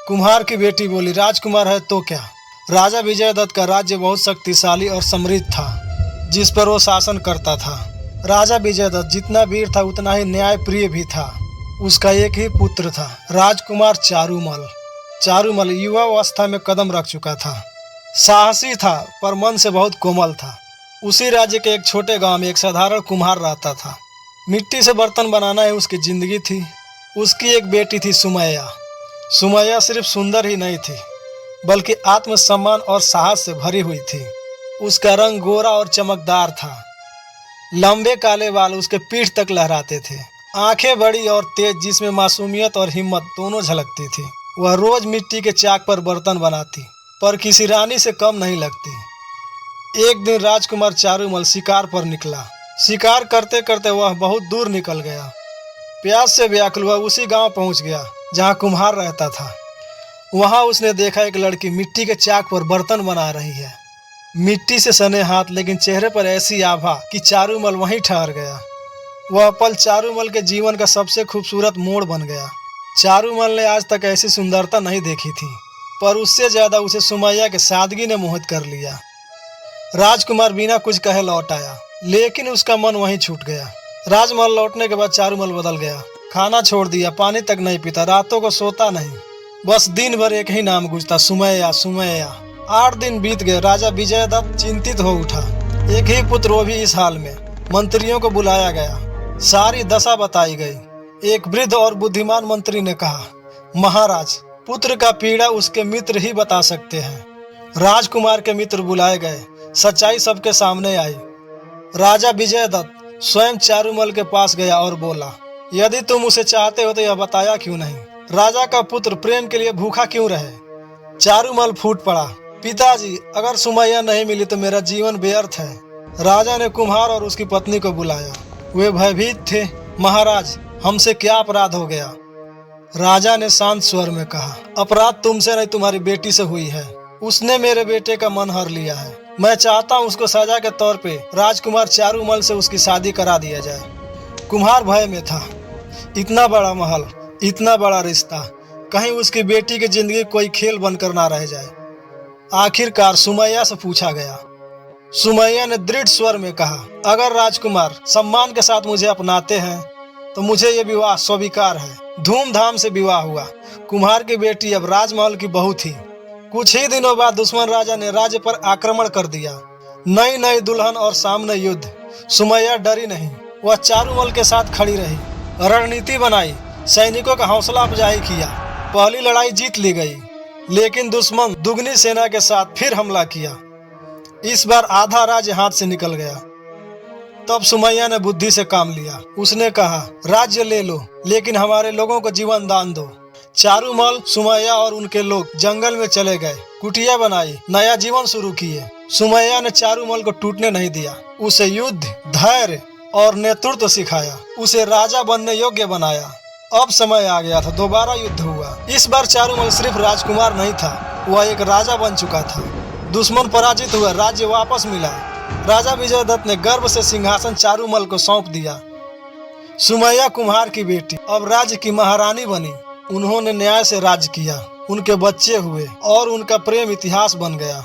कुम्हार की बेटी बोली, राजकुमार है तो क्या। राजा विजयदत्त का राज्य बहुत शक्तिशाली और समृद्ध था, जिस पर वो शासन करता था। राजा विजयदत्त जितना वीर था उतना ही न्यायप्रिय भी था। उसका एक ही पुत्र था, राजकुमार चारुमल। चारुमल युवावस्था में कदम रख चुका था। साहसी था पर मन से बहुत कोमल था। उसी राज्य के एक छोटे गांव में एक साधारण कुम्हार रहता था। मिट्टी से बर्तन बनाना ही उसकी जिंदगी थी। उसकी एक बेटी थी सुमैया। सुमैया सिर्फ सुंदर ही नहीं थी, बल्कि आत्मसम्मान और साहस से भरी हुई थी। उसका रंग गोरा और चमकदार था। लंबे काले बाल उसके पीठ तक लहराते थे। आंखें बड़ी और तेज, जिसमें मासूमियत और हिम्मत दोनों झलकती थी। वह रोज मिट्टी के चाक पर बर्तन बनाती, पर किसी रानी से कम नहीं लगती। एक दिन राजकुमार चारुमल शिकार पर निकला। शिकार करते करते वह बहुत दूर निकल गया। प्यास से व्याकुल वह उसी गांव पहुंच गया जहां कुम्हार रहता था। वहां उसने देखा एक लड़की मिट्टी के चाक पर बर्तन बना रही है। मिट्टी से सने हाथ, लेकिन चेहरे पर ऐसी आभा कि चारुमल वहीं ठहर गया। वह पल चारुमल के जीवन का सबसे खूबसूरत मोड़ बन गया। चारुमल ने आज तक ऐसी सुंदरता नहीं देखी थी, पर उससे ज्यादा उसे सुमैया के सादगी ने मोहित कर लिया। राजकुमार बिना कुछ कहे लौट आया, लेकिन उसका मन वहीं छूट गया। राजमहल लौटने के बाद चारुमल बदल गया। खाना छोड़ दिया, पानी तक नहीं पीता, रातों को सोता नहीं, बस दिन भर एक ही नाम गूंजता, सुमैया सुमैया। 8 दिन बीत गए। राजा विजयदत्त चिंतित हो उठा। एक ही पुत्र, वो भी इस हाल में। मंत्रियों को बुलाया गया, सारी दशा बताई गई। एक वृद्ध और बुद्धिमान मंत्री ने कहा, महाराज, पुत्र का पीड़ा उसके मित्र ही बता सकते हैं। राजकुमार के मित्र बुलाए गए। सच्चाई सबके सामने आई। राजा विजयदत्त स्वयं चारुमल के पास गया और बोला, यदि तुम उसे चाहते हो तो यह बताया क्यों नहीं। राजा का पुत्र प्रेम के लिए भूखा क्यों रहे। चारुमल फूट पड़ा, पिताजी, अगर सुमैया नहीं मिली तो मेरा जीवन व्यर्थ है। राजा ने कुम्हार और उसकी पत्नी को बुलाया। वे भयभीत थे। महाराज, हमसे क्या अपराध हो गया। राजा ने शांत स्वर में कहा, अपराध तुमसे नहीं, तुम्हारी बेटी से हुई है। उसने मेरे बेटे का मन हर लिया है। मैं चाहता हूँ उसको सजा के तौर पे राजकुमार चारुमल से उसकी शादी करा दिया जाए। कुम्हार भय में था। इतना बड़ा महल, इतना बड़ा रिश्ता, कहीं उसकी बेटी की जिंदगी कोई खेल बनकर ना रह जाए। आखिरकार सुमैया से पूछा गया। सुमैया ने दृढ़ स्वर में कहा, अगर राजकुमार सम्मान के साथ मुझे अपनाते हैं तो मुझे ये विवाह स्वीकार है। धूमधाम से विवाह हुआ। कुम्हार की बेटी अब राजमहल की बहू थी। कुछ ही दिनों बाद दुश्मन राजा ने राज्य पर आक्रमण कर दिया। नई नई दुल्हन और सामने युद्ध। सुमैया डरी नहीं, वह चारुमल के साथ खड़ी रही, रणनीति बनाई, सैनिकों का हौसला अफजाई किया। पहली लड़ाई जीत ली गई, लेकिन दुश्मन दुगनी सेना के साथ फिर हमला किया। इस बार आधा राज्य हाथ से निकल गया। तब सुमैया ने बुद्धि से काम लिया। उसने कहा, राज्य ले लो, लेकिन हमारे लोगों को जीवन दान दो। चारुमल, सुमैया और उनके लोग जंगल में चले गए, कुटिया बनाई, नया जीवन शुरू किए। सुमैया ने चारुमल को टूटने नहीं दिया। उसे युद्ध, धैर्य और नेतृत्व सिखाया। उसे राजा बनने योग्य बनाया। अब समय आ गया था, दोबारा युद्ध हुआ। इस बार चारुमल सिर्फ राजकुमार नहीं था, वह एक राजा बन चुका था। दुश्मन पराजित हुआ, राज्य वापस मिला। राजा विजयदत्त ने गर्व से सिंहासन चारुमल को सौंप दिया। सुमैया कुम्हार की बेटी अब राज्य की महारानी बनी। उन्होंने न्याय से राज्य किया, उनके बच्चे हुए और उनका प्रेम इतिहास बन गया।